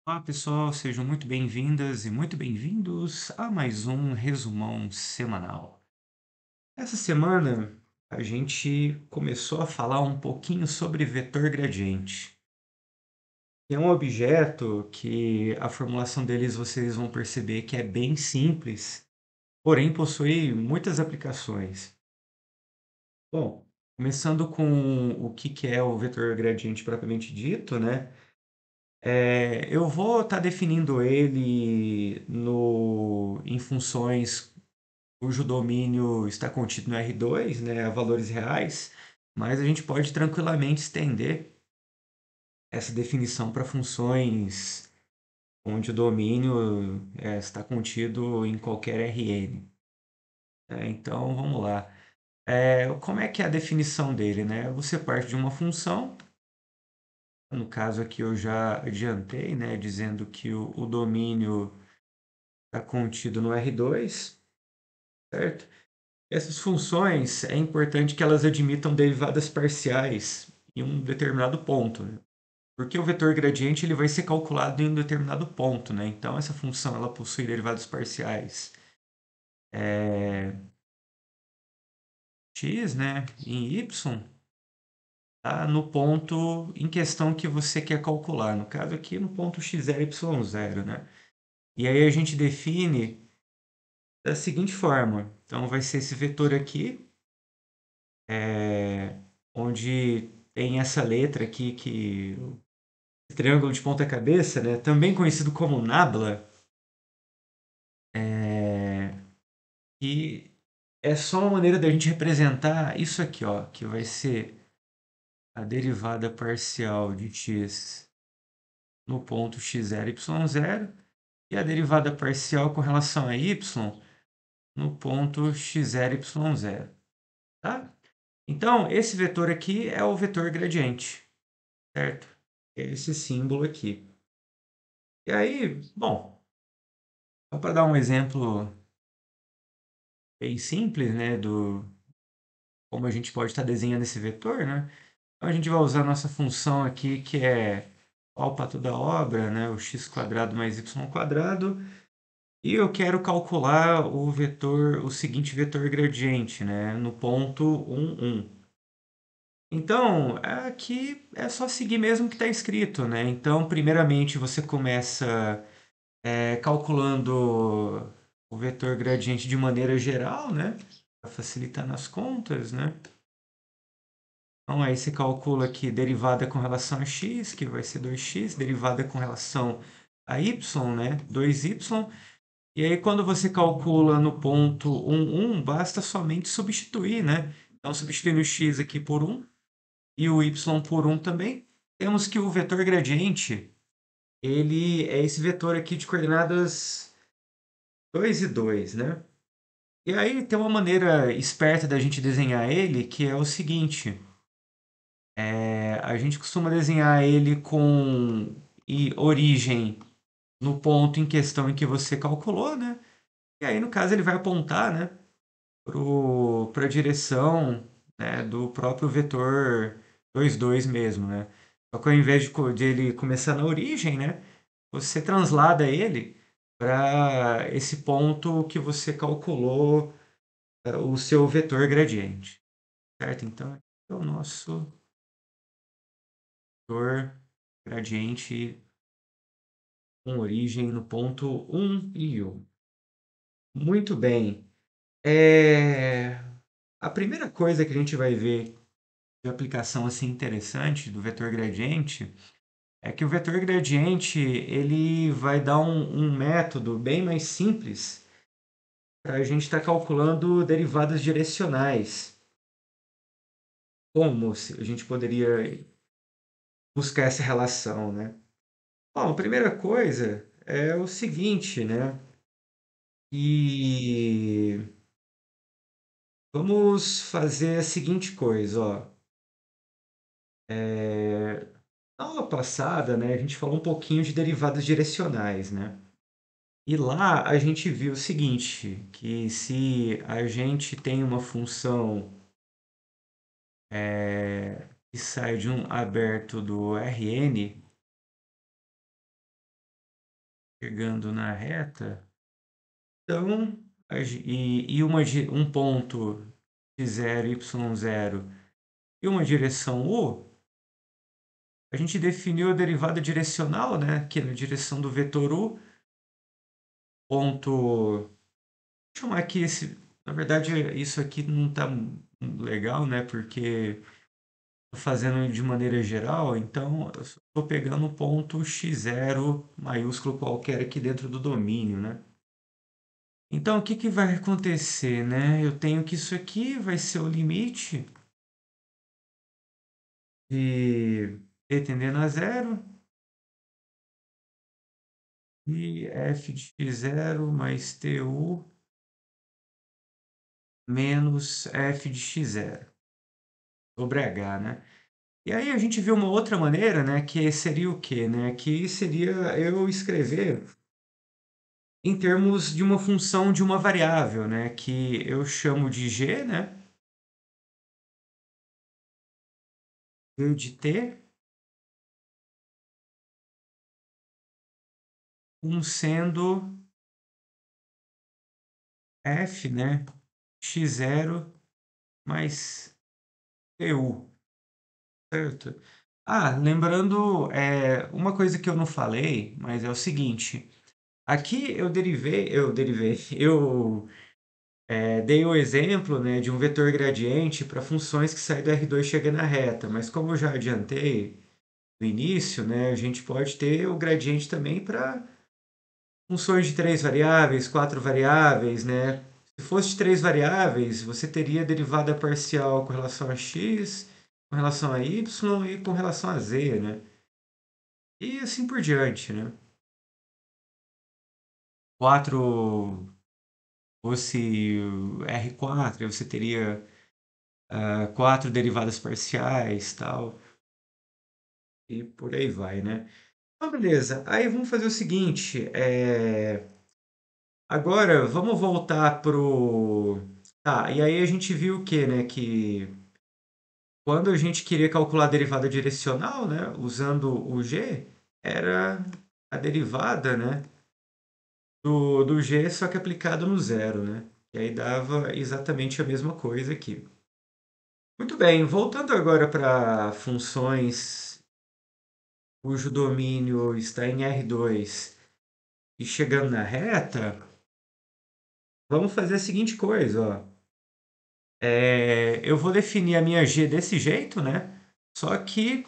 Olá pessoal, sejam muito bem-vindas e muito bem-vindos a mais um resumão semanal. Essa semana a gente começou a falar um pouquinho sobre vetor gradiente. É um objeto que a formulação deles vocês vão perceber que é bem simples, porém possui muitas aplicações. Bom, começando com o que é o vetor gradiente propriamente dito, né? Eu vou estar definindo ele em funções cujo domínio está contido no R2, né, a valores reais, mas a gente pode tranquilamente estender essa definição para funções onde o domínio está contido em qualquer Rn. Então, vamos lá. Como é que é a definição dele? Né? Você parte de uma função, no caso aqui eu já adiantei, né, dizendo que o domínio está contido no R2, certo? Essas funções é importante que elas admitam derivadas parciais em um determinado ponto, né? Porque o vetor gradiente ele vai ser calculado em um determinado ponto, né? Então essa função ela possui derivadas parciais x, né, em y, tá? No ponto em questão que você quer calcular. No caso aqui no ponto x0, y0, né? E aí a gente define da seguinte forma. Então vai ser esse vetor aqui, onde tem essa letra aqui que triângulo de ponta cabeça, né, também conhecido como nabla, e é só uma maneira da gente representar isso aqui, ó, que vai ser a derivada parcial de x no ponto x0, y0 e a derivada parcial com relação a y no ponto x0, y0, tá? Então, esse vetor aqui é o vetor gradiente, certo? É esse símbolo aqui. E aí, bom, só para dar um exemplo bem simples, né, do como a gente pode estar desenhando esse vetor, né? Então a gente vai usar a nossa função aqui que é o pato da obra, né? O x quadrado mais y quadrado. E eu quero calcular o seguinte vetor gradiente, né? No ponto 1, 1. Então, aqui é só seguir mesmo o que está escrito, né? Então, primeiramente, você começa calculando o vetor gradiente de maneira geral, né? Para facilitar nas contas, né? Então, aí você calcula aqui derivada com relação a x, que vai ser 2x, derivada com relação a y, né, 2y. E aí, quando você calcula no ponto 1, 1, basta somente substituir, né? Então, substituindo o x aqui por 1 e o y por 1 também, temos que o vetor gradiente, ele é esse vetor aqui de coordenadas 2 e 2, né? E aí tem uma maneira esperta da gente desenhar ele, que é o seguinte. A gente costuma desenhar ele com origem no ponto em questão em que você calculou, né? E aí, no caso, ele vai apontar, né, para a direção, né, do próprio vetor 2 2 mesmo, né? Só que ao invés de ele começar na origem, né, você translada ele para esse ponto que você calculou o seu vetor gradiente, certo? Então, é o nosso vetor gradiente com origem no ponto 1 e 1. Muito bem. É, A primeira coisa que a gente vai ver de aplicação assim interessante do vetor gradiente é que o vetor gradiente ele vai dar um método bem mais simples para a gente estar calculando derivadas direcionais. Como a gente poderia buscar essa relação, né? Bom, a primeira coisa é o seguinte, né? E vamos fazer a seguinte coisa, ó. Na aula passada, né, a gente falou um pouquinho de derivadas direcionais, né? E lá a gente viu o seguinte, que se a gente tem uma função que sai de um aberto do Rn, chegando na reta, então, um ponto x0, y0 e uma direção U, a gente definiu a derivada direcional, né, que é na direção do vetor U, ponto. Deixa eu chamar aqui esse. Na verdade, isso aqui não está legal, né, porque estou fazendo de maneira geral, então eu estou pegando um ponto x0 maiúsculo qualquer aqui dentro do domínio, né? Então, o que que vai acontecer, né? Eu tenho que isso aqui vai ser o limite de t tendendo a zero e f de x0 mais tu menos f de x0 sobre h, né? E aí a gente vê uma outra maneira, né? Que seria o quê, né? Que seria eu escrever em termos de uma função de uma variável, né? Que eu chamo de g, né? G de t, sendo f, né? x0 mais tu, certo? Ah, lembrando, uma coisa que eu não falei, mas é o seguinte: aqui dei o exemplo, né, de um vetor gradiente para funções que saem do R2 e chegam na reta, mas como eu já adiantei no início, né, a gente pode ter o gradiente também para funções de três variáveis, quatro variáveis, né? Se fosse de três variáveis, você teria derivada parcial com relação a x, com relação a y e com relação a z, né? E assim por diante, né? 4 fosse R4, aí você teria quatro derivadas parciais, tal, e por aí vai, né? Então, beleza. Aí vamos fazer o seguinte, agora vamos voltar pro... Tá, e aí a gente viu o quê, né? Que quando a gente queria calcular a derivada direcional, né? Usando o g, era a derivada, né? Do g, só que aplicado no zero, né? E aí dava exatamente a mesma coisa aqui. Muito bem, voltando agora para funções cujo domínio está em R2 e chegando na reta, vamos fazer a seguinte coisa, ó. Eu vou definir a minha g desse jeito, né? Só que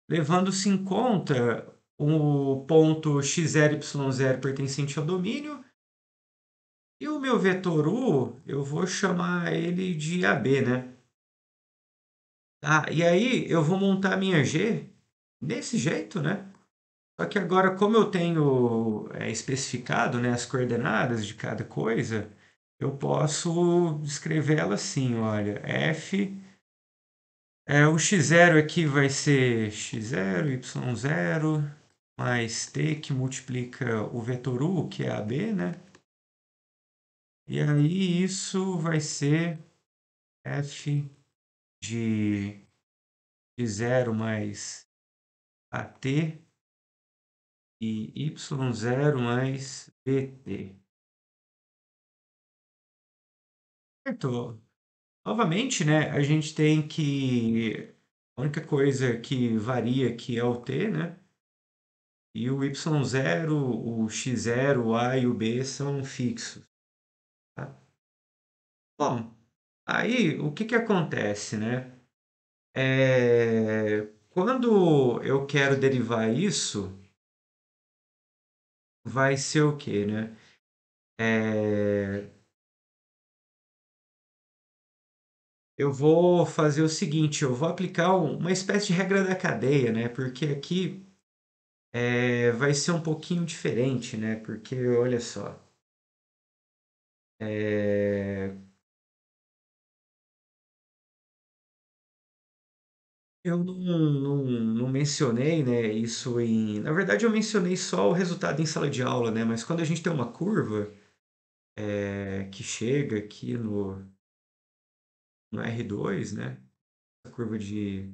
levando-se em conta o ponto x0, y0 pertencente ao domínio e o meu vetor u, eu vou chamar ele de AB, né? Ah, e aí eu vou montar a minha g desse jeito, né? Só que agora, como eu tenho especificado, né, as coordenadas de cada coisa, eu posso descrevê-la assim, olha, f, o x0 aqui vai ser x0, y0, mais t que multiplica o vetor u, que é AB, né? E aí isso vai ser f de zero mais at e y0 mais bt. Certo? Novamente, né, a gente tem que... A única coisa que varia aqui é o t, né? E o y0, o x0, o a e o b são fixos, tá? Bom, aí o que que acontece, né? Quando eu quero derivar isso, vai ser o quê, né? É, eu vou fazer o seguinte, eu vou aplicar uma espécie de regra da cadeia, né? Porque aqui vai ser um pouquinho diferente, né? Porque, olha só, é, eu não mencionei, né, isso em... Na verdade, eu mencionei só o resultado em sala de aula, né? Mas quando a gente tem uma curva que chega aqui no R2, né? A curva de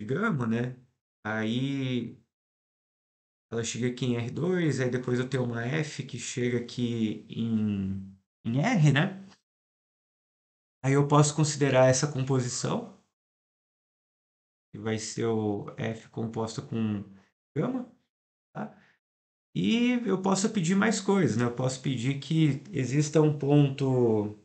gama, né? Aí ela chega aqui em R2, aí depois eu tenho uma F que chega aqui em R, né? Aí eu posso considerar essa composição, que vai ser o F composta com gama, tá? E eu posso pedir mais coisas, né? Eu posso pedir que exista um ponto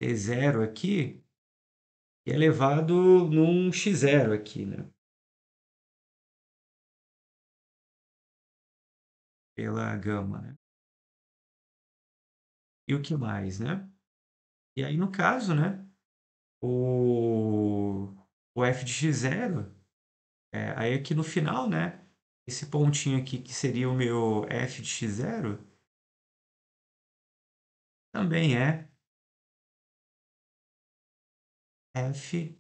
T0 aqui, que é elevado num x0 aqui, né? Pela gama, né? E o que mais, né? E aí, no caso, né? O, o f de x0, aí aqui no final, né? Esse pontinho aqui que seria o meu f de x0, também é f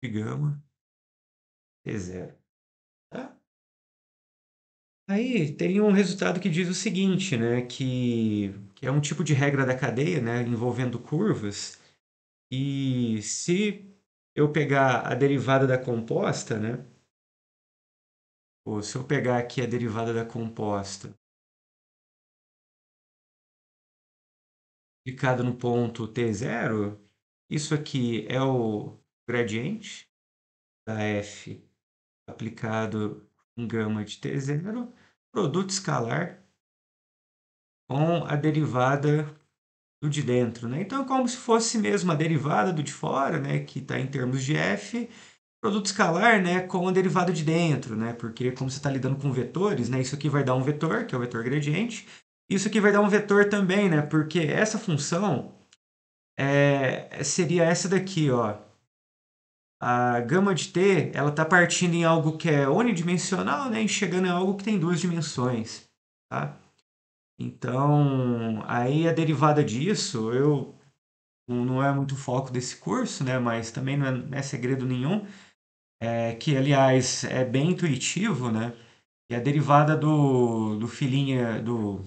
de gama t0, tá? Aí tem um resultado que diz o seguinte, né? Que é um tipo de regra da cadeia, né? Envolvendo curvas. E se eu pegar a derivada da composta, né? Ou se eu pegar aqui a derivada da composta aplicada no ponto t0, isso aqui é o gradiente da f aplicado em gama de t0, produto escalar com a derivada do de dentro, né? Então, é como se fosse mesmo a derivada do de fora, né? Que está em termos de f, produto escalar, né? Com a derivada de dentro, né? Porque como você está lidando com vetores, né? Isso aqui vai dar um vetor, que é o vetor gradiente. Isso aqui vai dar um vetor também, né? Porque essa função seria essa daqui, ó. A gama de t, ela está partindo em algo que é unidimensional, né? E chegando em algo que tem duas dimensões, tá? Então, aí a derivada disso, eu não é muito o foco desse curso, né? Mas também não é segredo nenhum. Que, aliás, é bem intuitivo, né? E a derivada do filhinha, do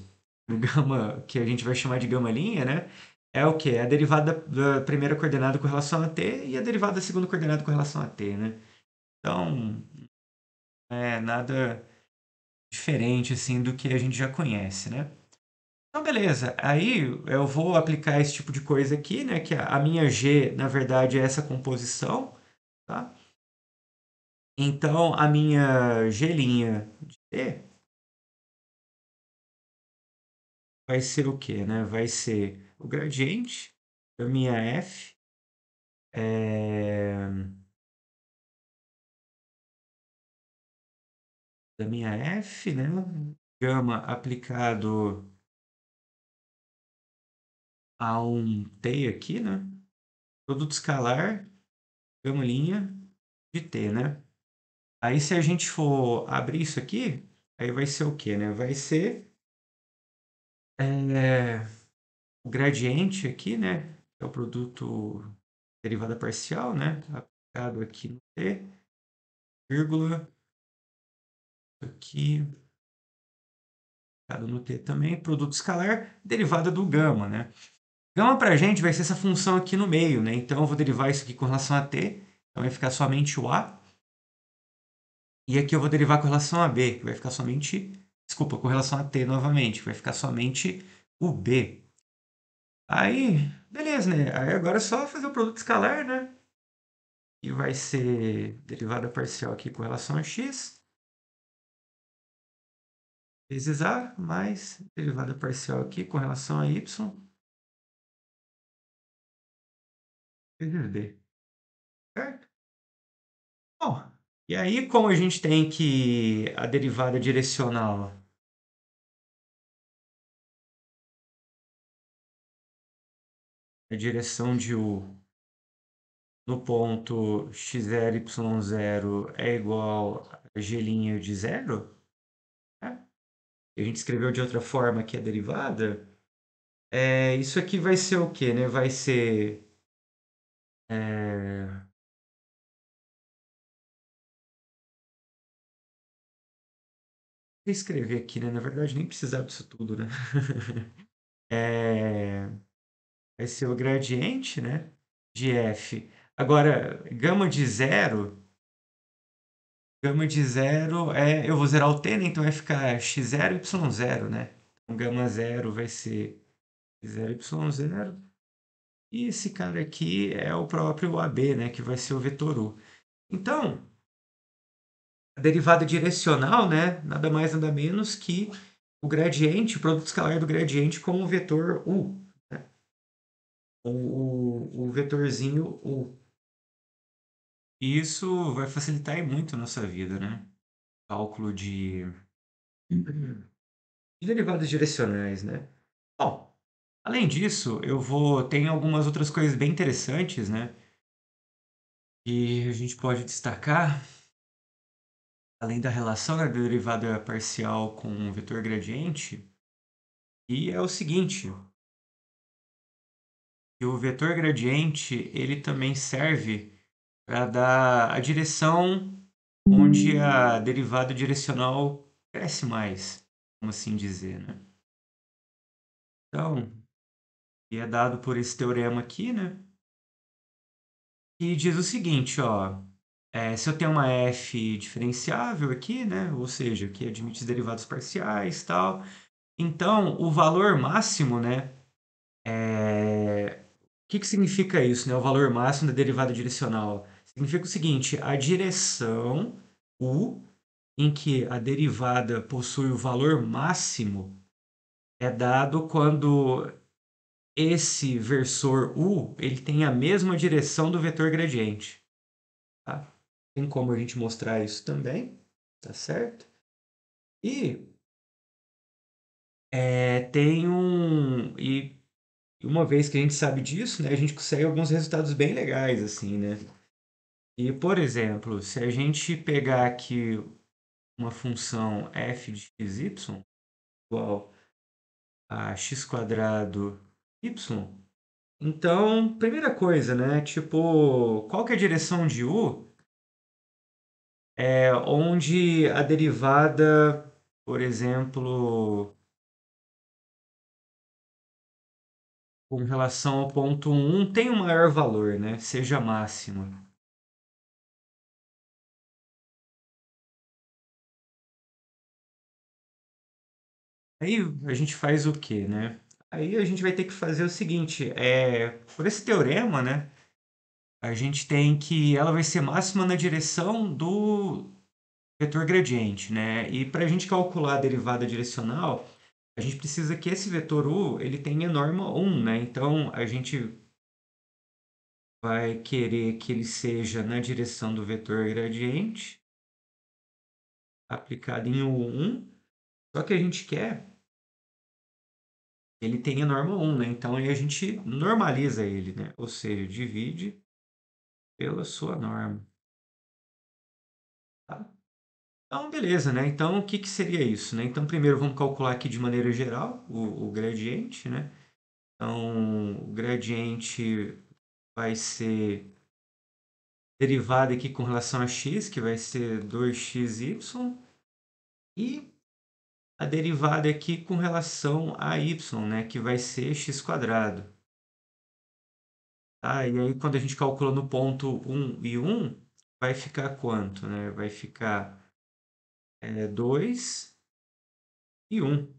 gama, que a gente vai chamar de gama linha, né? É o quê? É a derivada da primeira coordenada com relação a t e a derivada da segunda coordenada com relação a t, né? Então, nada diferente, assim, do que a gente já conhece, né? Então, beleza. Aí eu vou aplicar esse tipo de coisa aqui, né? Que a minha G, na verdade, é essa composição, tá? Então, a minha G' de T vai ser o quê, né? Vai ser o gradiente da minha F, é, né? Gama aplicado a um T aqui, né? Produto escalar, gama linha de T, né? Aí, se a gente for abrir isso aqui, aí vai ser o quê, né? Vai ser é, o gradiente aqui, né? Que é o produto derivada parcial, né? Aplicado aqui no T, vírgula, aqui, aplicado no T também, produto escalar, derivada do gama, né? Gama para a gente vai ser essa função aqui no meio, né? Então, eu vou derivar isso aqui com relação a T, então vai ficar somente o A. E aqui eu vou derivar com relação a B, que vai ficar somente... Desculpa, com relação a T novamente, que vai ficar somente o B. Aí, beleza, né? Aí agora é só fazer o produto escalar, né? E vai ser derivada parcial aqui com relação a x, vezes a, mais derivada parcial aqui com relação a y, vezes b. Certo? Bom, e aí como a gente tem que a derivada direcional, a direção de u no ponto x0, y0 é igual a g' de zero, né? A gente escreveu de outra forma aqui a derivada. Isso aqui vai ser o quê, né? Vai ser... É... Vou escrever aqui, né? Na verdade, nem precisava disso tudo, né? É, vai ser o gradiente, né? De f Agora, eu vou zerar o t, né? Então vai ficar x0, y0, né? Então gama zero vai ser x0, y0. E esse cara aqui é o próprio AB, né? Que vai ser o vetor u. Então, a derivada direcional, né? Nada mais, nada menos que o gradiente, o produto escalar do gradiente com o vetor u, né? O vetorzinho u. E isso vai facilitar muito a nossa vida, né? Cálculo de derivadas direcionais, né? Bom, além disso, tem algumas outras coisas bem interessantes, né? Que a gente pode destacar, além da relação da derivada parcial com o vetor gradiente, e é o seguinte, que o vetor gradiente, ele também serve para dar a direção onde a derivada direcional cresce mais, como assim dizer, né? Então, e é dado por esse teorema aqui, né? Que diz o seguinte, ó, se eu tenho uma f diferenciável aqui, né? Ou seja, que admite os derivados parciais, tal. Então, o valor máximo, né? O que que significa isso, né? O valor máximo da derivada direcional significa o seguinte: a direção u em que a derivada possui o valor máximo é dado quando esse versor u ele tem a mesma direção do vetor gradiente. Tá? Tem como a gente mostrar isso também, tá certo? E e uma vez que a gente sabe disso, né, a gente consegue alguns resultados bem legais, assim, né? E, por exemplo, se a gente pegar aqui uma função f de xy igual a x quadrado y, então, primeira coisa, né, tipo, qual que é a direção de u onde a derivada, por exemplo, com relação ao ponto um tem um maior valor, né? Seja máxima. Aí a gente faz o quê, né? Aí a gente vai ter que fazer o seguinte, por esse teorema, né? A gente tem que ela vai ser máxima na direção do vetor gradiente, né? E para a gente calcular a derivada direcional, a gente precisa que esse vetor u ele tenha norma 1, né? Então a gente vai querer que ele seja na direção do vetor gradiente, aplicado em U1, só que a gente quer que ele tenha norma 1, né? Então aí a gente normaliza ele, né? Ou seja, divide pela sua norma. Tá? Então, beleza, né? Então, o que que seria isso, né? Então, primeiro vamos calcular aqui de maneira geral o gradiente, né? Então, o gradiente vai ser derivado aqui com relação a x, que vai ser 2xy, e a derivada aqui com relação a y, né, que vai ser x quadrado. Tá? E aí, quando a gente calcula no ponto 1 e 1, vai ficar quanto? Né? Vai ficar 2 e 1.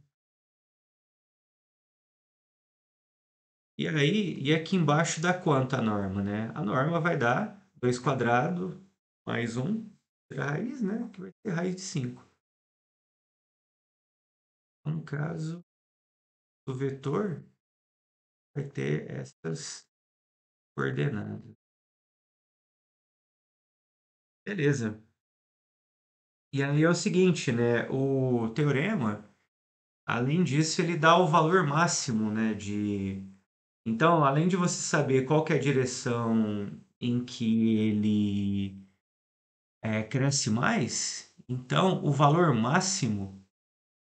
E aí, e aqui embaixo dá quanto a norma? Né? A norma vai dar 2 quadrado mais 1, raiz, né? Que vai ter raiz de 5. Então, no caso, o vetor vai ter essas coordenadas. Beleza. E aí é o seguinte, né? O teorema, além disso, ele dá o valor máximo, né? Então, além de você saber qual que é a direção em que ele cresce mais, então o valor máximo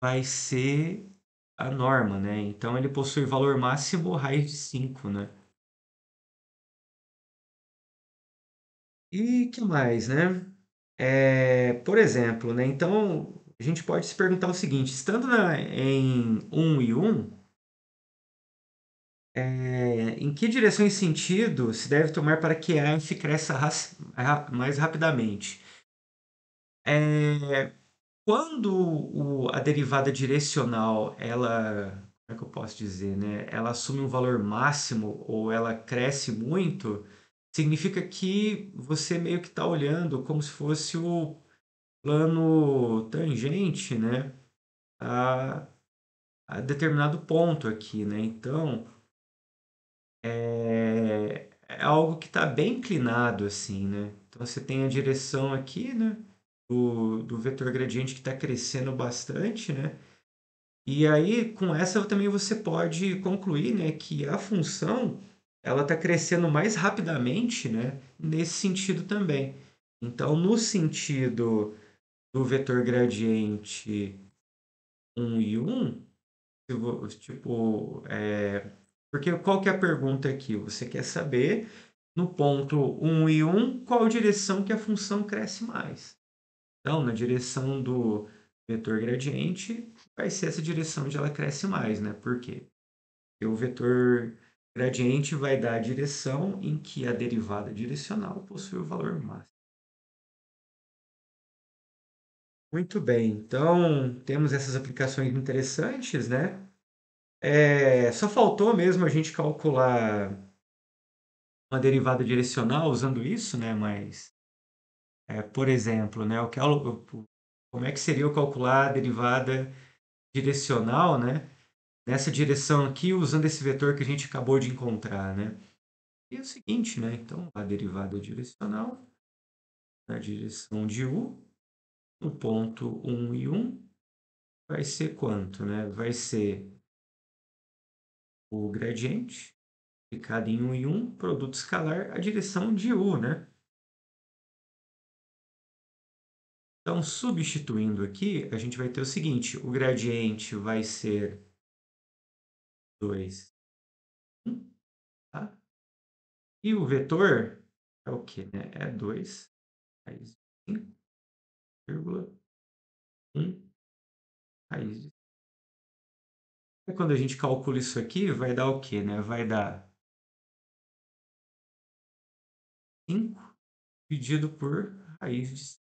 vai ser a norma, né? Então ele possui valor máximo raiz de 5, né? E que mais, né? Por exemplo, né? Então a gente pode se perguntar o seguinte: estando em um e um Em que direção e sentido se deve tomar para que a f cresça mais rapidamente? Eh, Quando a derivada direcional, ela, como é que eu posso dizer, né? Ela assume um valor máximo ou ela cresce muito, significa que você meio que está olhando como se fosse o plano tangente, né? A, a determinado ponto aqui, né? Então, é algo que está bem inclinado assim, né? Então você tem a direção aqui, né? Do vetor gradiente que está crescendo bastante, né? E aí, com essa também você pode concluir, né, que a função ela está crescendo mais rapidamente, né, nesse sentido também. Então, no sentido do vetor gradiente um e um, tipo, porque qual que é a pergunta aqui? Você quer saber, no ponto um e um qual direção que a função cresce mais. Então, na direção do vetor gradiente, vai ser essa direção onde ela cresce mais, né? Por quê? Porque o vetor gradiente vai dar a direção em que a derivada direcional possui o valor máximo. Muito bem, então temos essas aplicações interessantes, né? Só faltou mesmo a gente calcular uma derivada direcional usando isso, né? Mas, por exemplo, né? Como é que seria eu calcular a derivada direcional, né? Nessa direção aqui, usando esse vetor que a gente acabou de encontrar, né? E é o seguinte, né? Então, a derivada direcional na direção de U, no ponto um e um vai ser quanto, né? Vai ser o gradiente aplicado em um e um produto escalar, a direção de U, né? Então, substituindo aqui, a gente vai ter o seguinte, o gradiente vai ser 2, tá? E o vetor é o quê, né? É 2 raiz de 5, vírgula 1 raiz de... E quando a gente calcula isso aqui, vai dar o quê, né? Vai dar 5 dividido por raiz de...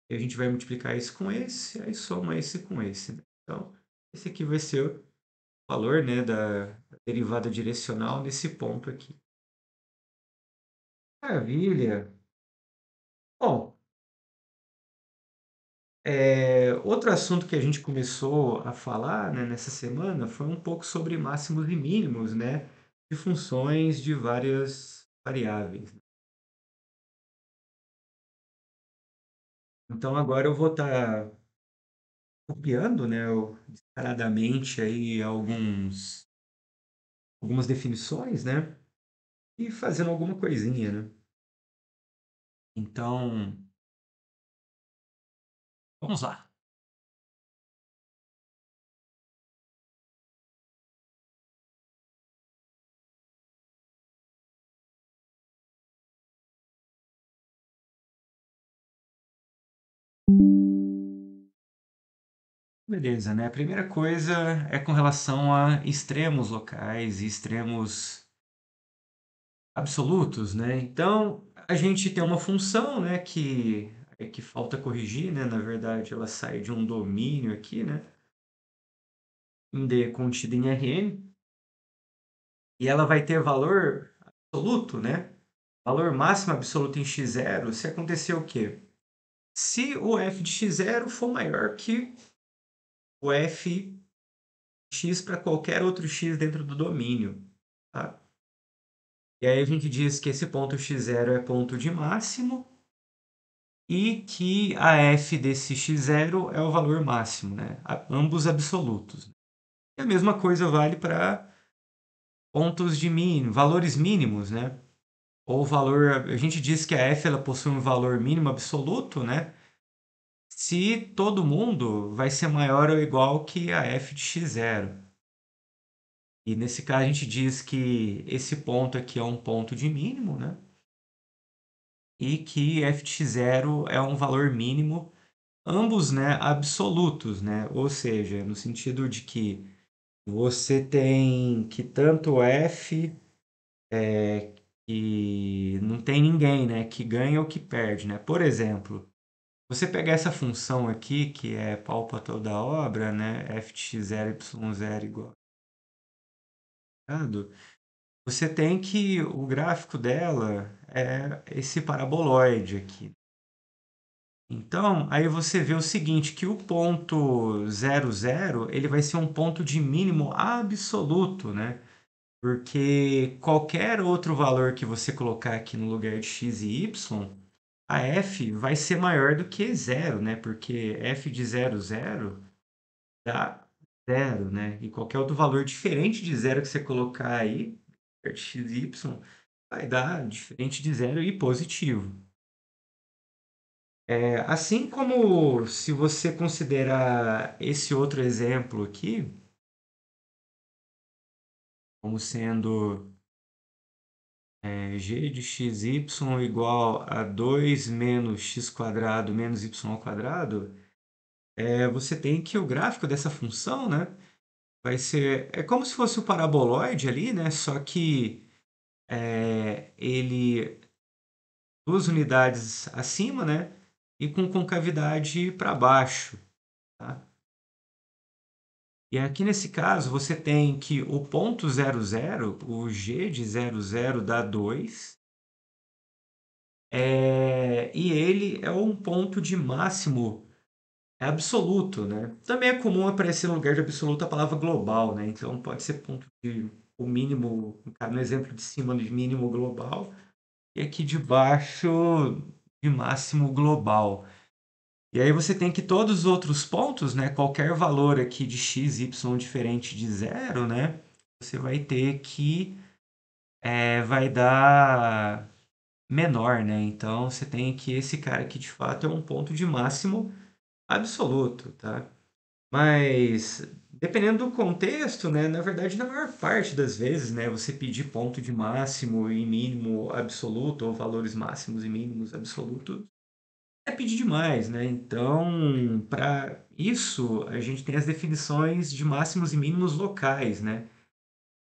E a gente vai multiplicar isso com esse, aí soma esse com esse, né? Então, esse aqui vai ser o valor, né, da derivada direcional nesse ponto aqui. Maravilha! Bom, outro assunto que a gente começou a falar, né, nessa semana foi um pouco sobre máximos e mínimos, né, de funções de várias variáveis. Então agora eu vou estar copiando, né, descaradamente aí algumas definições, né, e fazendo alguma coisinha, né. Então, vamos lá. Beleza, né? A primeira coisa é com relação a extremos locais e extremos absolutos, né? Então, a gente tem uma função, né, que falta corrigir, né? Na verdade, ela sai de um domínio aqui, né? Em D contido em Rn, e ela vai ter valor absoluto, né? Valor máximo absoluto em x0, se acontecer o quê? Se o f de x0 for maior que o f x para qualquer outro x dentro do domínio, tá? E aí a gente diz que esse ponto x0 é ponto de máximo e que a f desse x0 é o valor máximo, né? Ambos absolutos. E a mesma coisa vale para pontos de mínimo, valores mínimos, né? Ou valor, a gente diz que a f ela possui um valor mínimo absoluto, né? Se todo mundo vai ser maior ou igual que a f de x0. E nesse caso a gente diz que esse ponto aqui é um ponto de mínimo, né? E que f de x0 é um valor mínimo ambos, né, absolutos, né? Ou seja, no sentido de que você tem que tanto f que não tem ninguém, né, que ganha ou que perde, né? Por exemplo, você pegar essa função aqui, que é palpa toda a obra, né, f de x0, y0 igual a dado, você tem que o gráfico dela é esse paraboloide aqui. Então, aí você vê o seguinte, que o ponto 00, ele vai ser um ponto de mínimo absoluto, né? Porque qualquer outro valor que você colocar aqui no lugar de x e y, a f vai ser maior do que zero, né? Porque f de 00 dá zero, né? E qualquer outro valor diferente de zero que você colocar aí, perto de x e y, vai dar diferente de zero e positivo. Assim como se você considerar esse outro exemplo aqui como sendo g de xy igual a 2 menos x quadrado menos y ao quadrado, você tem que o gráfico dessa função, né, vai ser... É como se fosse o paraboloide ali, né, só que ele... duas unidades acima, né, e com concavidade para baixo, tá? E aqui nesse caso, você tem que o ponto 00, o g de 00 dá 2, e ele é um ponto de máximo absoluto, né? Também é comum aparecer no lugar de absoluto a palavra global, né? Então pode ser ponto de o mínimo, no exemplo de cima de mínimo global, e aqui de baixo de máximo global. E aí você tem que todos os outros pontos, né, qualquer valor aqui de x, y diferente de zero, né, você vai ter que vai dar menor, né? Então você tem que esse cara aqui de fato é um ponto de máximo absoluto, tá? Mas dependendo do contexto, né, na verdade, na maior parte das vezes, né, você pedir ponto de máximo e mínimo absoluto ou valores máximos e mínimos absolutos é pedir demais, né? Então, para isso, a gente tem as definições de máximos e mínimos locais, né?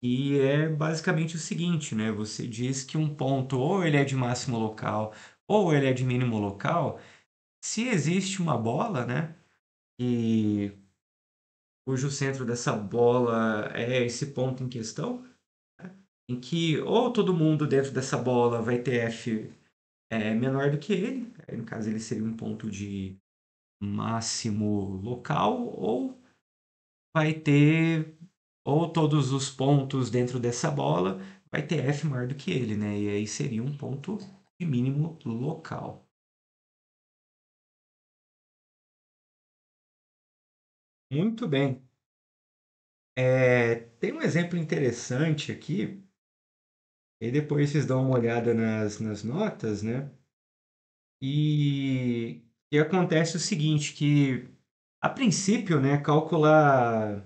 E é basicamente o seguinte, né? Você diz que um ponto ou ele é de máximo local ou ele é de mínimo local, se existe uma bola, né? E cujo centro dessa bola é esse ponto em questão, em que ou todo mundo dentro dessa bola vai ter f menor do que ele, aí no caso ele seria um ponto de máximo local, ou vai ter, ou todos os pontos dentro dessa bola vai ter f maior do que ele, né? E aí seria um ponto de mínimo local. Muito bem. Tem um exemplo interessante aqui, e depois vocês dão uma olhada nas notas, né? E acontece o seguinte, que a princípio, né, calcular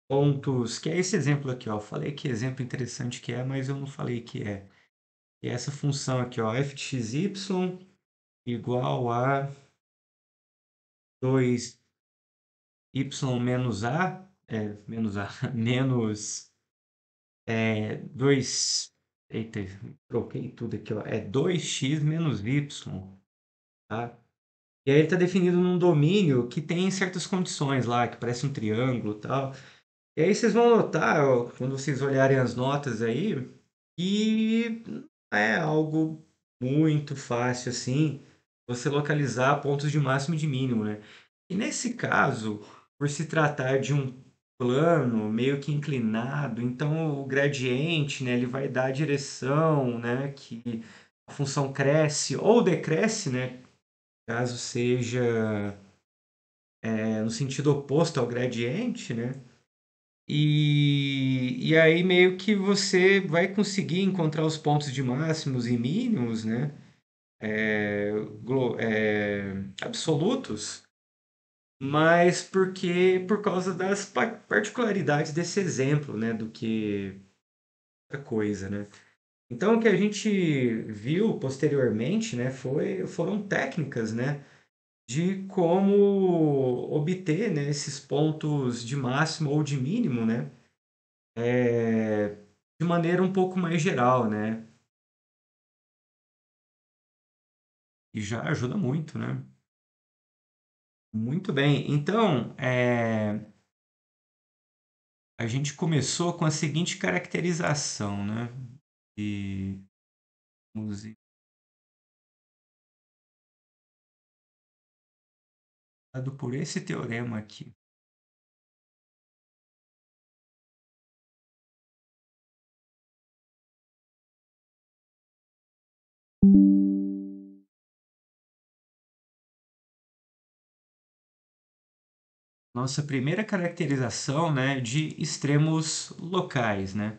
pontos, que é esse exemplo aqui, ó. Eu falei que exemplo interessante que é, mas eu não falei que é. E essa função aqui, ó, f de xy igual a 2y menos a, menos a, menos 2, eita, troquei tudo aqui, ó, é 2x menos y, tá? E aí ele está definido num domínio que tem certas condições lá, que parece um triângulo e tal. E aí vocês vão notar, ó, quando vocês olharem as notas aí, que não é algo muito fácil assim, você localizar pontos de máximo e de mínimo, né? E nesse caso, por se tratar de um plano meio que inclinado, então o gradiente, né, ele vai dar a direção, né, que a função cresce ou decresce, né, caso seja no sentido oposto ao gradiente, né? E aí meio que você vai conseguir encontrar os pontos de máximos e mínimos, né? Absolutos, mas por causa das particularidades desse exemplo, né? Do que outra coisa, né? Então o que a gente viu posteriormente, né? Foram técnicas, né? de como obter, né, esses pontos de máximo ou de mínimo, né, eh, de maneira um pouco mais geral, né, e já ajuda muito, né. Muito bem, então, a gente começou com a seguinte caracterização, né, e usado por esse teorema aqui. Nossa primeira caracterização, né, de extremos locais, né.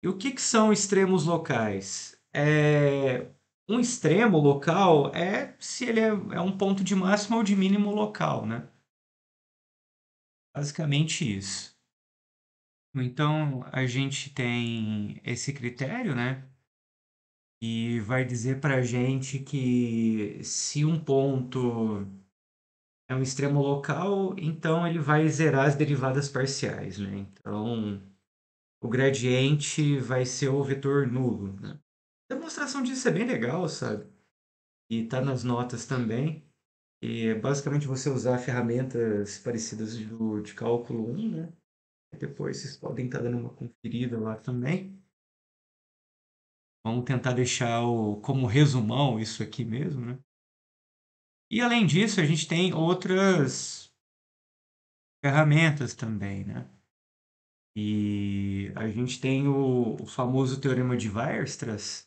E o que que são extremos locais? Um extremo local é se ele é um ponto de máximo ou de mínimo local, né. Basicamente isso. Então a gente tem esse critério, né, e vai dizer para a gente que se um ponto é um extremo local, então ele vai zerar as derivadas parciais, né. Então o gradiente vai ser o vetor nulo, né. A demonstração disso é bem legal, sabe. E tá nas notas também. E é basicamente você usar ferramentas parecidas de cálculo 1, né? Depois vocês podem estar dando uma conferida lá também. Vamos tentar deixar como resumão isso aqui mesmo, né? E além disso, a gente tem outras ferramentas também, né? E a gente tem o famoso teorema de Weierstrass,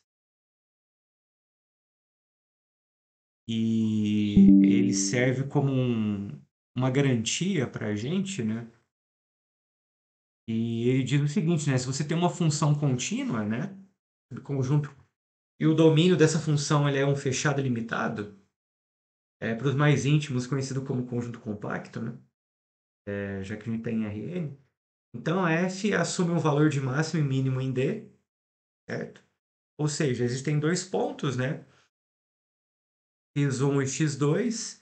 e ele serve como uma garantia para a gente, né? E ele diz o seguinte, né? Se você tem uma função contínua, né? Do conjunto e o domínio dessa função ele é um fechado limitado, para os mais íntimos conhecido como conjunto compacto, né? Já que a gente tem Rn. Então F assume um valor de máximo e mínimo em D, certo? Ou seja, existem dois pontos, né? x1 e x2,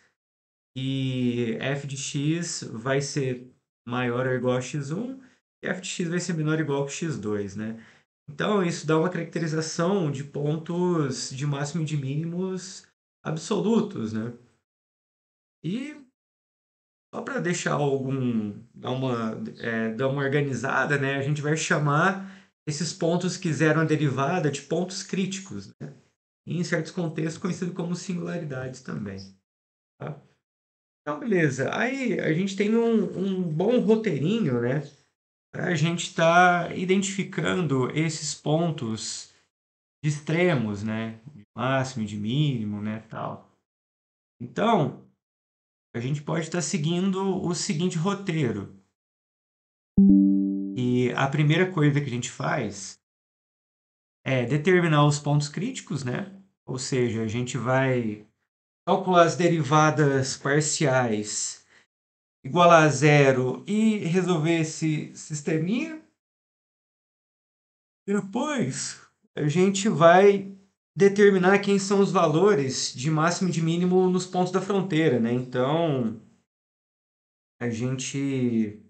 e f de x vai ser maior ou igual a x1 e f de x vai ser menor ou igual a x2, né? Então, isso dá uma caracterização de pontos de máximo e de mínimos absolutos, né? E só para deixar dar uma organizada, né? A gente vai chamar esses pontos que zeram a derivada de pontos críticos, né? E, em certos contextos, conhecido como singularidades também, tá? Então, beleza. Aí a gente tem um bom roteirinho, né? Para a gente estar identificando esses pontos de extremos, né? De máximo, de mínimo, né? Tal. Então, a gente pode estar seguindo o seguinte roteiro. E a primeira coisa que a gente faz é determinar os pontos críticos, né? Ou seja, a gente vai calcular as derivadas parciais igual a zero e resolver esse sisteminha. Depois, a gente vai determinar quem são os valores de máximo e de mínimo nos pontos da fronteira, né? Então, a gente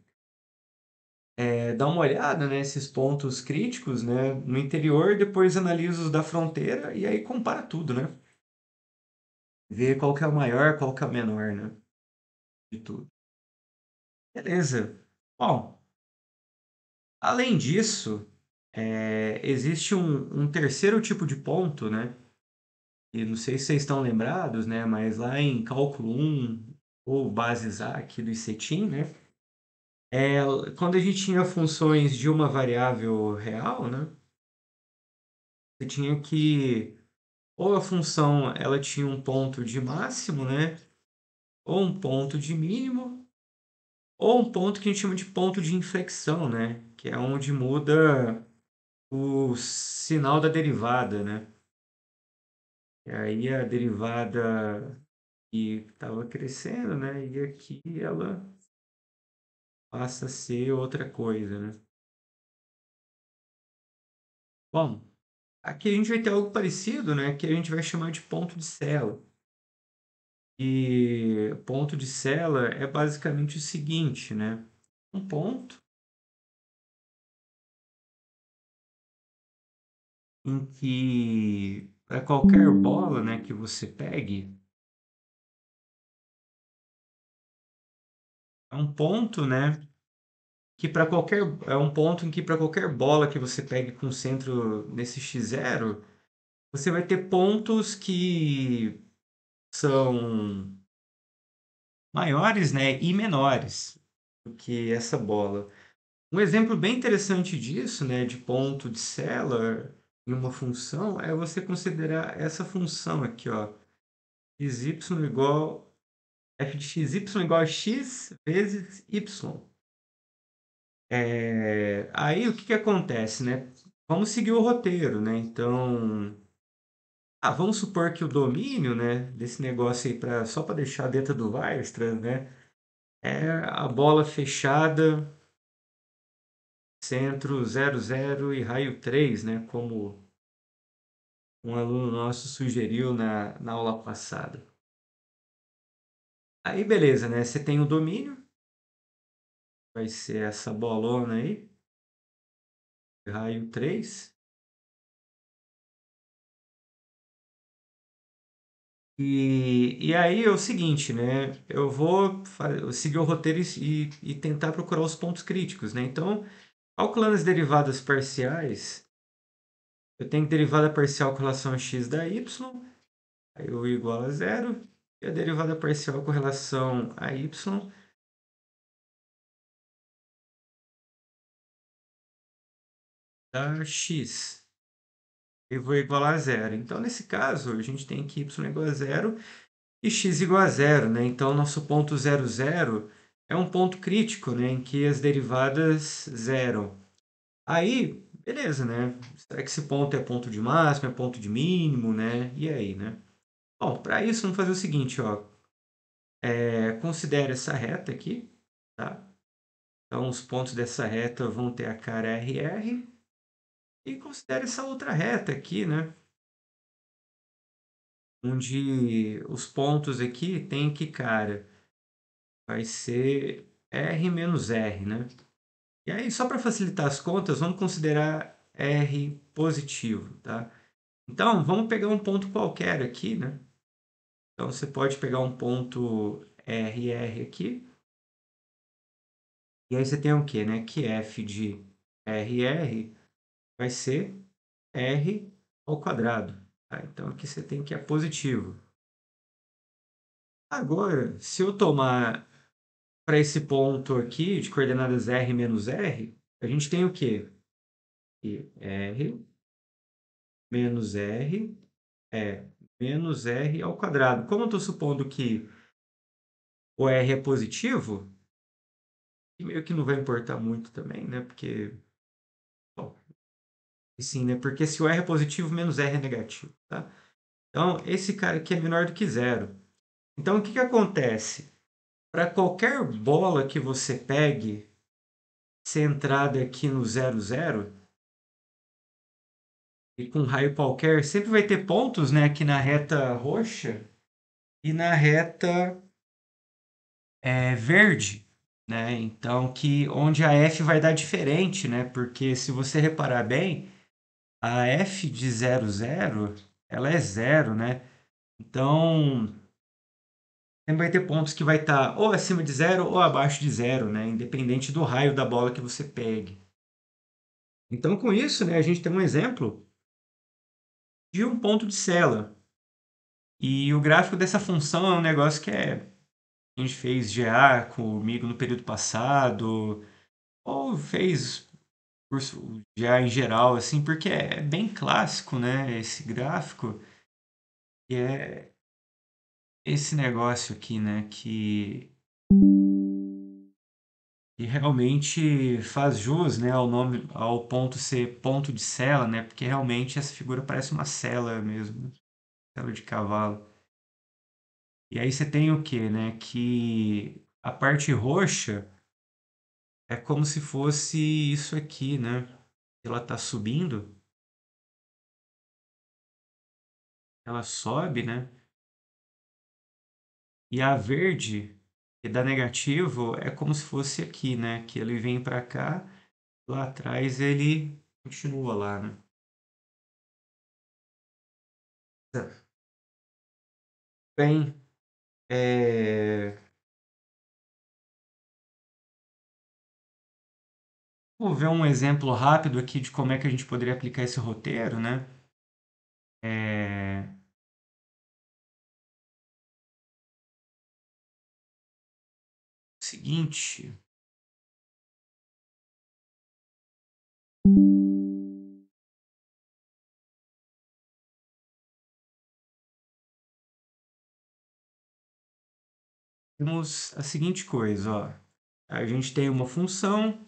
dá uma olhada, né, nesses pontos críticos, né, no interior, depois analisa os da fronteira e aí compara tudo, né? Vê qual que é o maior, qual que é o menor, né? De tudo. Beleza. Bom, além disso, existe um terceiro tipo de ponto, né? E não sei se vocês estão lembrados, né? Mas lá em cálculo 1 ou bases A aqui do cetim, né? É, quando a gente tinha funções de uma variável real, né? Você tinha que ou a função ela tinha um ponto de máximo, né? Ou um ponto de mínimo, ou um ponto que a gente chama de ponto de inflexão, né? Que é onde muda o sinal da derivada, né? E aí a derivada que estava crescendo, né? E aqui ela passa a ser outra coisa, né? Bom, aqui a gente vai ter algo parecido, né? Que a gente vai chamar de ponto de Sela. E ponto de sela é basicamente o seguinte, né? Um ponto em que para qualquer bola, né, que você pegue, é um ponto, né, que para qualquer é um ponto em que para qualquer bola que você pegue com centro nesse x0, você vai ter pontos que são maiores, né, e menores do que essa bola. Um exemplo bem interessante disso, né, de ponto de Celler em uma função, é você considerar essa função aqui, ó, xy igual f de xy igual a x vezes y. Aí o que que acontece, né? Vamos seguir o roteiro, né? Então, vamos supor que o domínio, né, desse negócio aí só para deixar dentro do Weierstrass, né, é a bola fechada, centro 0, 0 e raio 3, né, como um aluno nosso sugeriu na aula passada. Aí beleza, né? Você tem o domínio, vai ser essa bolona aí, raio 3. E aí é o seguinte, né? Eu seguir o roteiro e tentar procurar os pontos críticos, né? Então, calculando as derivadas parciais, eu tenho derivada parcial com relação a x da y, aí o igual a zero, e a derivada parcial com relação a y da x. Eu vou igual a zero. Então, nesse caso, a gente tem que y igual a zero e x igual a zero, né? Então, nosso ponto 0, 0 é um ponto crítico, né? Em que as derivadas zeram. Aí, beleza, né? Será que esse ponto é ponto de máximo, é ponto de mínimo, né? E aí, né? Bom, para isso, vamos fazer o seguinte, ó. Considere essa reta aqui, tá? Então, os pontos dessa reta vão ter a cara RR. E considere essa outra reta aqui, né? Onde os pontos aqui têm que cara? Vai ser R menos R, né? E aí, só para facilitar as contas, vamos considerar R positivo, tá? Então, vamos pegar um ponto qualquer aqui, né? Então, você pode pegar um ponto RR aqui. E aí você tem o quê, né? Que f de RR vai ser R ao quadrado. Tá? Então, aqui você tem que é positivo. Agora, se eu tomar para esse ponto aqui de coordenadas r menos r, a gente tem o quê? Que r menos r é menos r ao quadrado. Como eu estou supondo que o r é positivo, e meio que não vai importar muito também, né? Porque, bom, sim, né? Porque se o r é positivo, menos r é negativo, tá? Então, esse cara aqui é menor do que zero. Então, o que que acontece? Para qualquer bola que você pegue centrada aqui no 0, 0, e com um raio qualquer, sempre vai ter pontos, né, aqui na reta roxa e na reta verde, né? Então, onde a f vai dar diferente, né? Porque se você reparar bem, a f de 0, 0, ela é zero, né? Então, sempre vai ter pontos que vai estar ou acima de zero ou abaixo de zero, né? Independente do raio da bola que você pegue. Então, com isso, né, a gente tem um exemplo de um ponto de sela. E o gráfico dessa função é um negócio que a gente fez GA comigo no período passado, ou fez curso GA em geral, assim, porque é bem clássico, né, esse gráfico, e é esse negócio aqui, né, que realmente faz jus, né, ao nome, ao ponto ser ponto de sela, né, porque realmente essa figura parece uma sela mesmo, né, sela de cavalo. E aí você tem o quê, né, que a parte roxa é como se fosse isso aqui, né? Ela está subindo, ela sobe, né? E a verde, que dá negativo, é como se fosse aqui, né? Que ele vem para cá, lá atrás ele continua lá, né? Bem, vou ver um exemplo rápido aqui de como é que a gente poderia aplicar esse roteiro, né? É... Seguinte, temos a seguinte coisa, ó. A gente tem uma função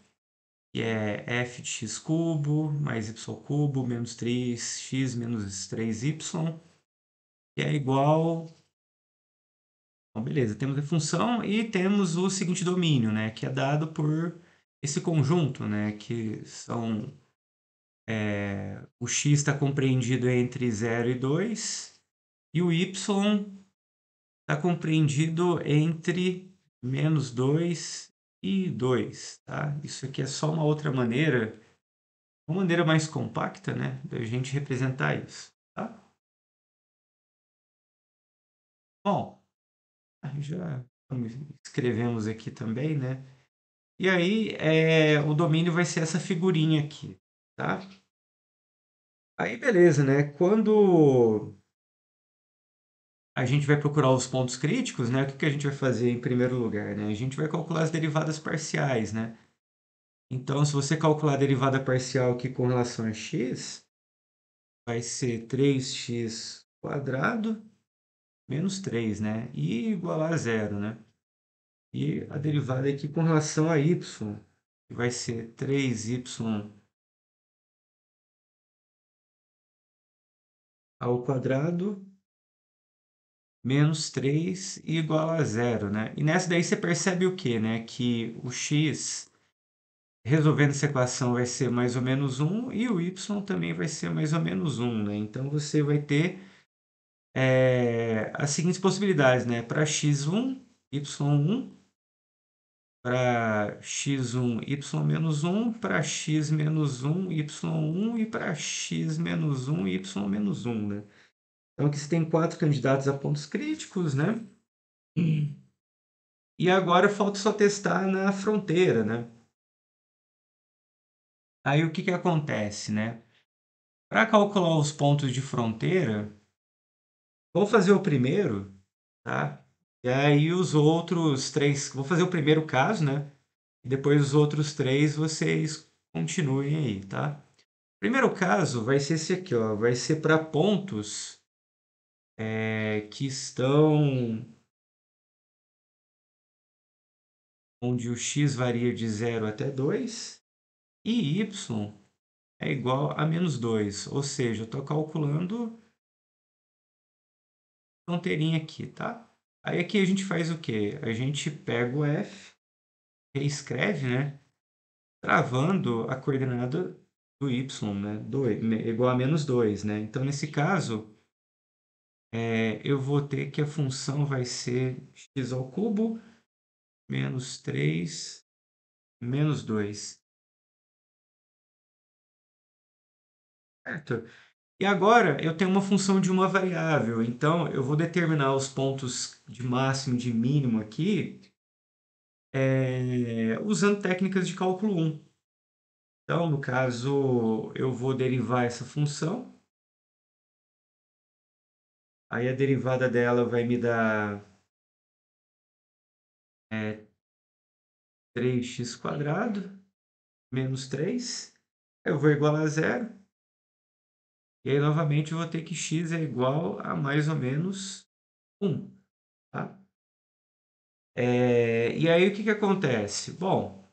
que é f de x cubo mais y cubo menos 3x menos 3y, que é igual... Bom, beleza, temos a função e temos o seguinte domínio, né? Que é dado por esse conjunto, né? Que são... o x está compreendido entre 0 e 2 e o y está compreendido entre -2 e 2, tá? Isso aqui é só uma maneira mais compacta, né, da gente representar isso, tá? Bom, já escrevemos aqui também, né? E aí, o domínio vai ser essa figurinha aqui, tá? Aí, beleza, né? Quando a gente vai procurar os pontos críticos, né? O que que a gente vai fazer em primeiro lugar, né? A gente vai calcular as derivadas parciais, né? Então, se você calcular a derivada parcial aqui com relação a x, vai ser 3x quadrado menos 3, né? E igualar a zero, né? E a derivada aqui com relação a y, que vai ser 3y ao quadrado menos 3 e igual a zero, né? E nessa daí você percebe o quê, né? Que o x, resolvendo essa equação, vai ser mais ou menos 1 e o y também vai ser mais ou menos 1, né? Então, você vai ter as seguintes possibilidades, né? Para x1, y1, para x1, y-1, para x menos 1, y1 e para x menos 1, y-1, né? Então, aqui você tem 4 candidatos a pontos críticos, né? E agora falta só testar na fronteira, né? Aí o que que acontece, né? Para calcular os pontos de fronteira, vou fazer o primeiro, tá? E aí os outros três, vou fazer o primeiro caso, né? E depois os outros três vocês continuem aí, tá? Primeiro caso vai ser esse aqui, ó. Vai ser para pontos que estão onde o x varia de 0 até 2 e y é igual a -2. Ou seja, eu estou calculando a fronteirinha aqui, tá? Aí aqui a gente faz o quê? A gente pega o f, reescreve, né? Travando a coordenada do y, né? Igual a -2, né? Então, nesse caso, eu vou ter que a função vai ser x ao cubo menos 3 menos 2, certo? E agora eu tenho uma função de uma variável, então eu vou determinar os pontos de máximo e de mínimo aqui usando técnicas de cálculo 1. Então, no caso, eu vou derivar essa função, aí a derivada dela vai me dar 3x quadrado menos 3. Eu vou igualar a zero. E aí, novamente, eu vou ter que x é igual a mais ou menos 1. Tá? E aí, o que que acontece? Bom,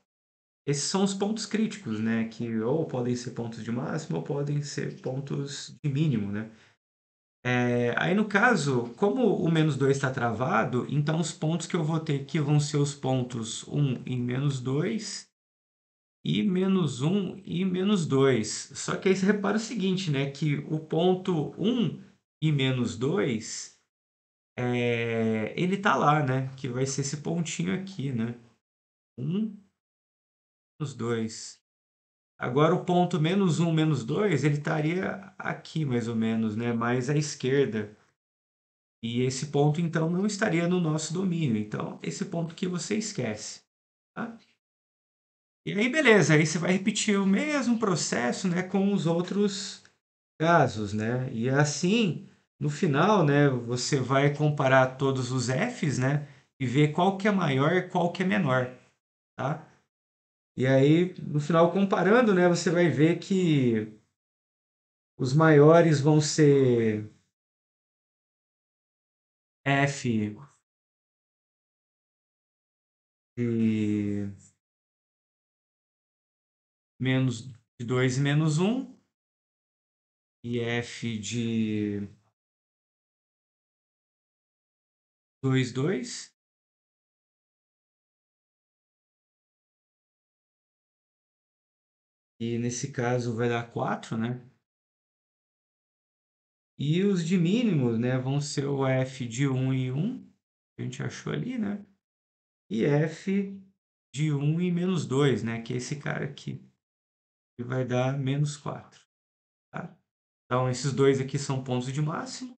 esses são os pontos críticos, né? Que ou podem ser pontos de máximo ou podem ser pontos de mínimo, né? Aí, no caso, como o -2 está travado, então os pontos que eu vou ter aqui vão ser os pontos 1 e -2 e -1 e -2. Só que aí você repara o seguinte, né? Que o ponto 1 e -2 ele tá lá, né? Que vai ser esse pontinho aqui, né? 1, menos 2. Agora o ponto menos 1, menos 2, ele estaria aqui mais ou menos, né? Mais à esquerda. E esse ponto, então, não estaria no nosso domínio. Então, esse ponto que você esquece, tá? E aí, beleza, aí você vai repetir o mesmo processo, né, com os outros casos, né? E assim, no final, né, você vai comparar todos os f's, né, e ver qual que é maior e qual que é menor, tá? E aí, no final, comparando, né, você vai ver que os maiores vão ser f de menos de 2 e menos um e f de 2 2. E nesse caso vai dar 4, né? E os de mínimos, né, vão ser o f de um e um, que a gente achou ali, né? E f de um e menos 2, né? Que é esse cara aqui, que vai dar menos 4, tá? Então, esses dois aqui são pontos de máximo,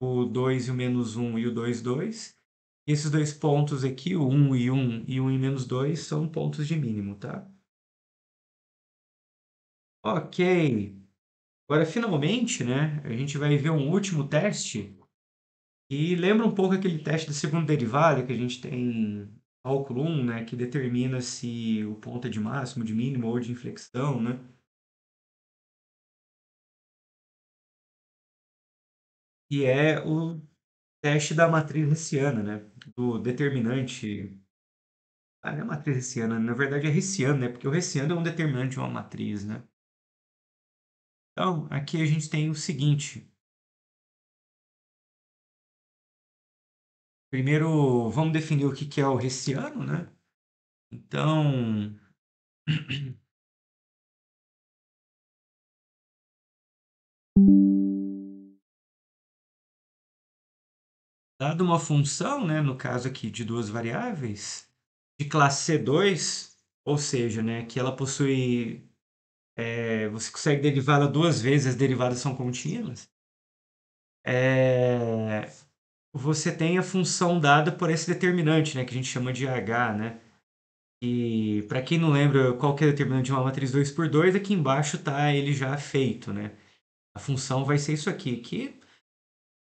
o 2 e o menos um e o 2 2. E esses dois pontos aqui, o e 1 e menos 2, são pontos de mínimo, tá? Ok. Agora, finalmente, né, a gente vai ver um último teste. E lembra um pouco aquele teste da segunda derivada que a gente tem em cálculo 1, né, que determina se o ponto é de máximo, de mínimo ou de inflexão, né? E é o teste da matriz hessiana, né? Do determinante. Ah, não é matriz hessiana, na verdade é hessiano, né? Porque o hessiano é um determinante de uma matriz, né? Então, aqui a gente tem o seguinte. Primeiro, vamos definir o que que é o hessiano, né? Então, dada uma função, né, no caso aqui de duas variáveis, de classe C2, ou seja, né, que ela possui, você consegue derivá-la duas vezes, as derivadas são contínuas, é, você tem a função dada por esse determinante, né, que a gente chama de H, né? E para quem não lembra qual que é o determinante de uma matriz 2 por 2, aqui embaixo está ele já feito, né? A função vai ser isso aqui, que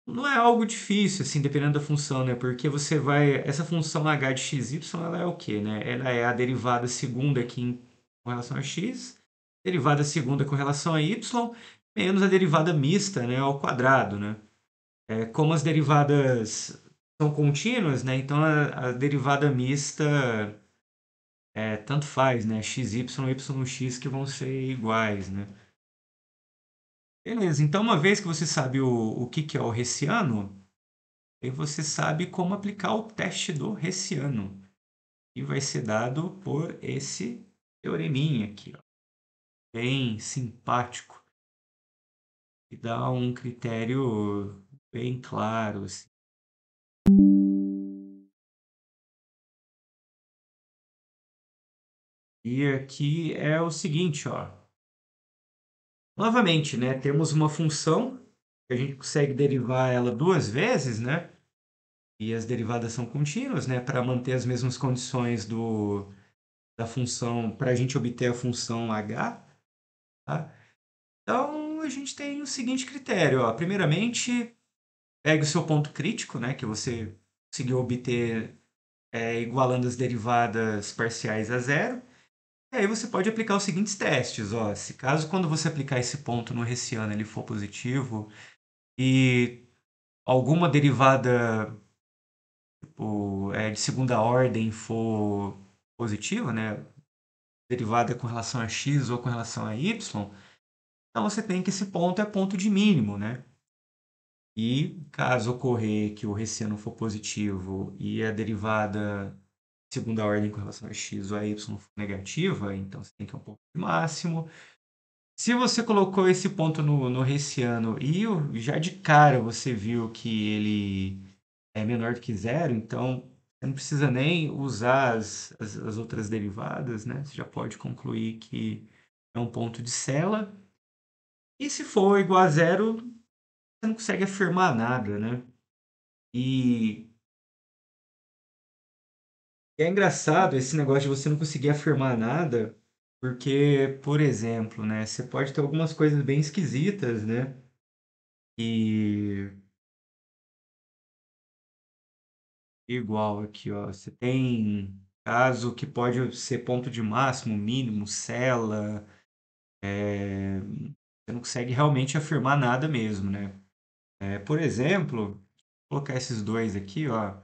não é algo difícil, assim, dependendo da função, né? Porque você vai. Essa função h de xy, ela é o quê, né? Ela é a derivada segunda aqui com relação a x, derivada segunda com relação a y, menos a derivada mista, né? Ao quadrado, né? Como as derivadas são contínuas, né? Então a derivada mista tanto faz, né? Xy e yx que vão ser iguais, né? Beleza, então uma vez que você sabe o que, que é o hessiano, aí você sabe como aplicar o teste do Hessiano, que vai ser dado por esse teoreminha aqui, ó, bem simpático, e dá um critério bem claro, assim. E aqui é o seguinte, ó. Novamente, né, temos uma função que a gente consegue derivar ela duas vezes, né? E as derivadas são contínuas, né, para manter as mesmas condições da função, para a gente obter a função h, tá? Então, a gente tem o seguinte critério, ó. Primeiramente, pegue o seu ponto crítico, né, que você conseguiu obter igualando as derivadas parciais a zero. E aí você pode aplicar os seguintes testes, ó. Se caso quando você aplicar esse ponto no Hessiano ele for positivo e alguma derivada tipo, de segunda ordem for positiva, né, derivada com relação a x ou com relação a y, então você tem que esse ponto é ponto de mínimo, né? E caso ocorrer que o hessiano for positivo e a derivada de segunda ordem com relação a x ou a y for negativa, então você tem que é um ponto de máximo. Se você colocou esse ponto no hessiano e já de cara você viu que ele é menor do que zero, então você não precisa nem usar as outras derivadas, né? Você já pode concluir que é um ponto de Sela. E se for igual a zero, você não consegue afirmar nada, né? E é engraçado esse negócio de você não conseguir afirmar nada, porque, por exemplo, né, você pode ter algumas coisas bem esquisitas, né? E igual aqui, ó, você tem caso que pode ser ponto de máximo, mínimo, cela, você não consegue realmente afirmar nada mesmo, né? Por exemplo, vou colocar esses dois aqui, ó.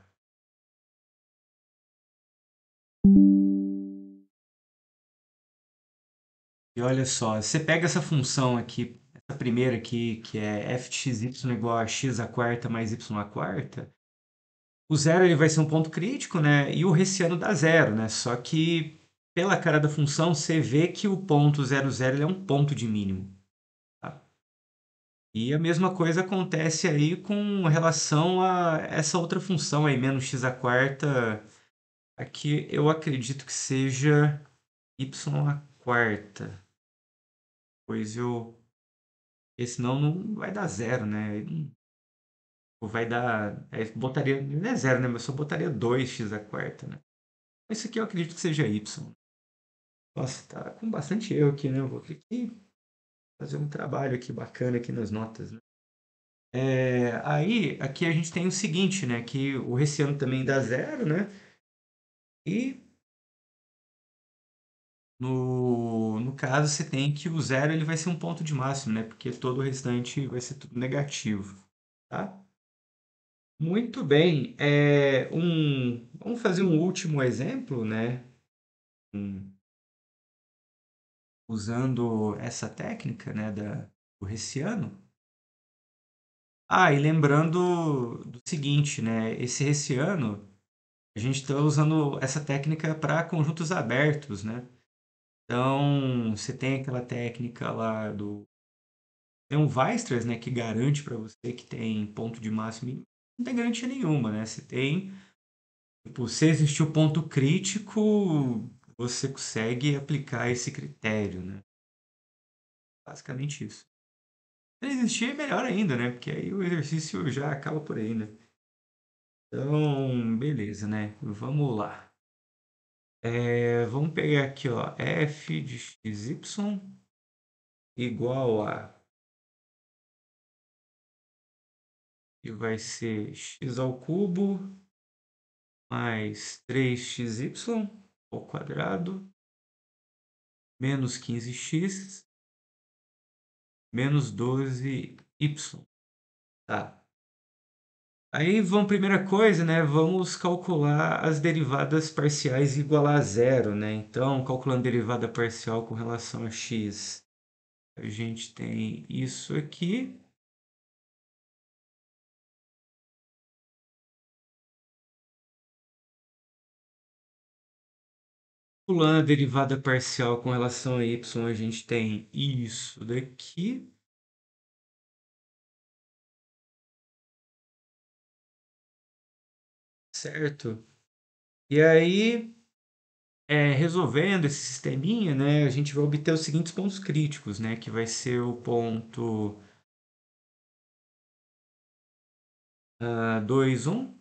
E olha só, você pega essa função aqui, essa primeira aqui, que é f de xy igual a x à quarta mais y à quarta, o zero ele vai ser um ponto crítico, né? E o hessiano dá zero, né? Só que pela cara da função, você vê que o ponto zero zero ele é um ponto de mínimo. Tá? E a mesma coisa acontece aí com relação a essa outra função aí, menos x à quarta. Aqui eu acredito que seja y à quarta. Pois eu. Porque senão não vai dar zero, né? Aí ou vai dar. Botaria. Não é zero, né? Mas só botaria 2x à quarta, né? Isso aqui eu acredito que seja y. Nossa, tá com bastante erro aqui, né? Eu vou ter que fazer um trabalho aqui bacana aqui nas notas, né? Aí, aqui a gente tem o seguinte, né? Que o hessiano também dá zero, né? E no caso, você tem que o zero ele vai ser um ponto de máximo, né? Porque todo o restante vai ser tudo negativo, tá? Muito bem. Vamos fazer um último exemplo, né? Um- Usando essa técnica, né, do Hessiano. Ah, e lembrando do seguinte, né? Esse Hessiano, a gente está usando essa técnica para conjuntos abertos, né? Então, você tem aquela técnica lá do... Tem um Weierstrass, né, que garante para você que tem ponto de máximo e mínimo. Não tem garantia nenhuma, né? Você tem... Tipo, se existir o ponto crítico, você consegue aplicar esse critério, né? Basicamente isso. Se existir, melhor ainda, né? Porque aí o exercício já acaba por aí, né? Então, beleza, né? Vamos lá. Vamos pegar aqui, ó, f de xy igual a, que vai ser x ao cubo mais 3xy ao quadrado menos 15x menos 12y. Tá. Aí vamos, primeira coisa, né? Vamos calcular as derivadas parciais igual a zero, né? Então, calculando derivada parcial com relação a x, a gente tem isso aqui. Calculando a derivada parcial com relação a y, a gente tem isso daqui, certo? E aí, resolvendo esse sisteminha, né, a gente vai obter os seguintes pontos críticos, né? Que vai ser o ponto 2, 1,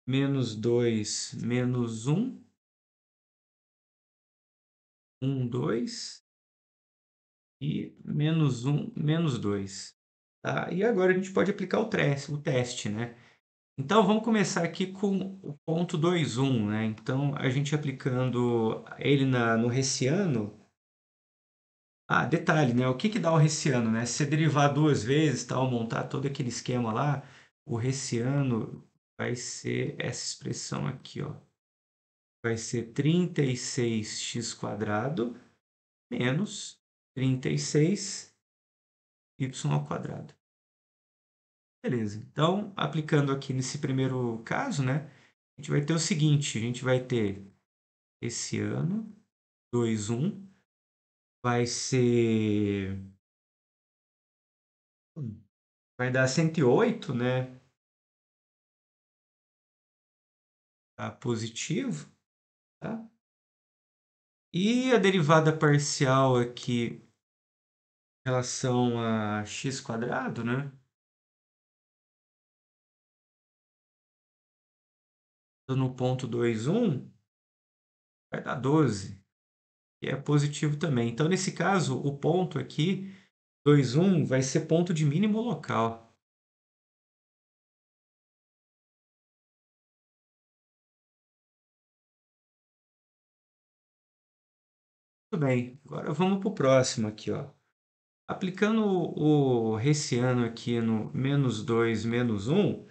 menos 2, menos 1, 1, 2 e menos 1, menos 2. Tá? E agora a gente pode aplicar o teste, né? Então vamos começar aqui com o ponto 2, 1, né? Então a gente aplicando ele no Hessiano. Ah, detalhe, né? O que que dá o Hessiano, né? Se você derivar duas vezes, tal, montar todo aquele esquema lá, o Hessiano vai ser essa expressão aqui, ó. Vai ser 36x quadrado menos 36 y ao quadrado. Beleza. Então, aplicando aqui nesse primeiro caso, né, a gente vai ter o seguinte, a gente vai ter esse ano 2, 1, vai ser vai dar 108, né? Tá positivo, tá? E a derivada parcial aqui em relação a x², né? Tô no ponto 2, 1, vai dar 12, que é positivo também. Então, nesse caso, o ponto aqui, 2, 1, vai ser ponto de mínimo local. Tudo bem, agora vamos para o próximo aqui, ó. Aplicando o Hessiano aqui no -2, -1,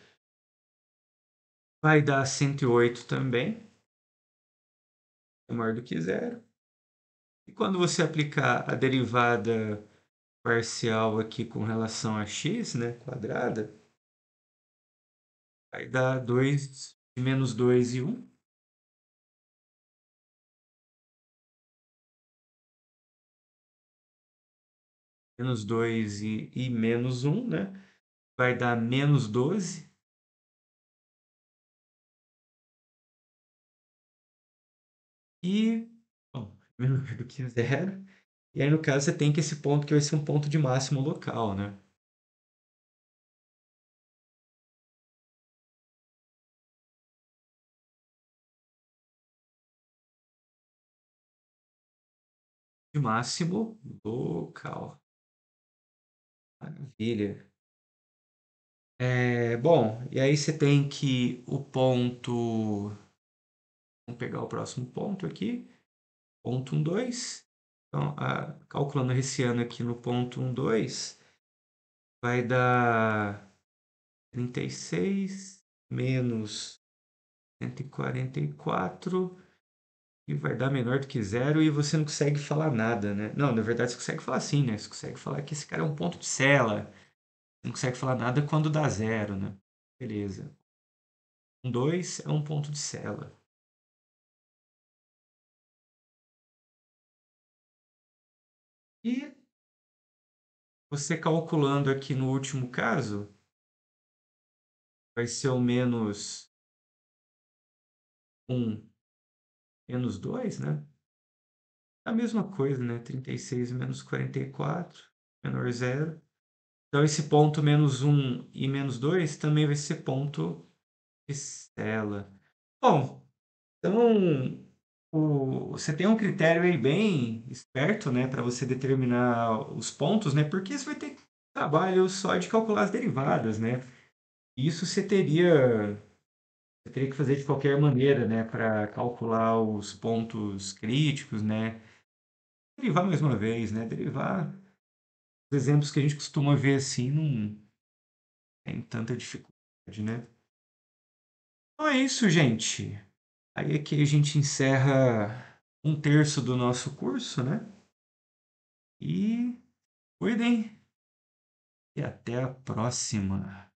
vai dar 108 também, é maior do que zero. E quando você aplicar a derivada parcial aqui com relação a x, né, quadrada, vai dar 2, -2 e 1. -2 e -1, né? Vai dar -12. E, bom, menor do que zero. E aí, no caso, você tem que esse ponto que vai ser um ponto de máximo local, né? De máximo local. Maravilha. Bom, e aí você tem que o ponto. Vamos pegar o próximo ponto aqui. Ponto 1, 2. Então, calculando esse ano aqui no ponto 1, 2, vai dar 36 menos 144 e vai dar menor do que zero e você não consegue falar nada, né? Não, na verdade você consegue falar sim, né? Você consegue falar que esse cara é um ponto de Cela. Não consegue falar nada quando dá zero, né? Beleza. 1, 2 é um ponto de Cela. E você calculando aqui no último caso, vai ser o -1, -2, né? A mesma coisa, né? 36 menos 44, menor zero. Então, esse ponto -1 e -2 também vai ser ponto de Cela. Bom, então você tem um critério aí bem esperto, né, para você determinar os pontos, né? Porque você vai ter trabalho só de calcular as derivadas, né? Isso você teria que fazer de qualquer maneira, né, para calcular os pontos críticos, né? Derivar mais uma vez, né? Derivar, os exemplos que a gente costuma ver assim não tem tanta dificuldade, né? Então é isso, gente. Aí aqui a gente encerra 1/3 do nosso curso, né? E cuidem e até a próxima.